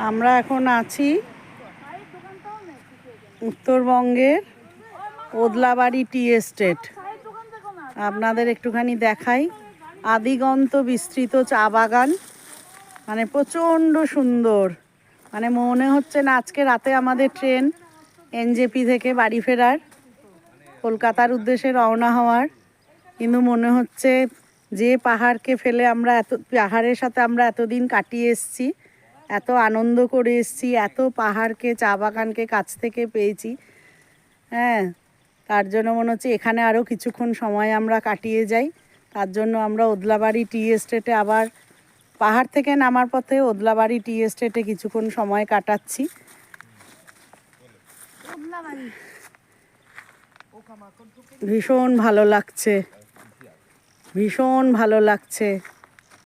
আমরা এখন আছি উত্তরবঙ্গের ওদলাবাড়ি টি এস্টেট। আপনাদের একটুখানি দেখাই। আদিগন্ত বিস্তৃত চা বাগান, মানে প্রচণ্ড সুন্দর। মানে মনে হচ্ছে না আজকে রাতে আমাদের ট্রেন এনজেপি থেকে বাড়ি ফেরার, কলকাতার উদ্দেশ্যে রওনা হওয়ার, কিন্তু মনে হচ্ছে যে পাহাড়কে ফেলে আমরা পাহাড়ের সাথে আমরা এতদিন কাটিয়ে এসেছি, এত আনন্দ করে এসেছি, এত পাহাড়কে চা বাগানকে কাছ থেকে পেয়েছি, হ্যাঁ, তার জন্য মনে হচ্ছে এখানে আরও কিছুক্ষণ সময় আমরা কাটিয়ে যাই। তার জন্য আমরা ওদলাবাড়ি টি এস্টেটে আবার পাহাড় থেকে নামার পথে ওদলাবাড়ি টি এস্টেটে কিছুক্ষণ সময় কাটাচ্ছি। ভীষণ ভালো লাগছে, ভীষণ ভালো লাগছে।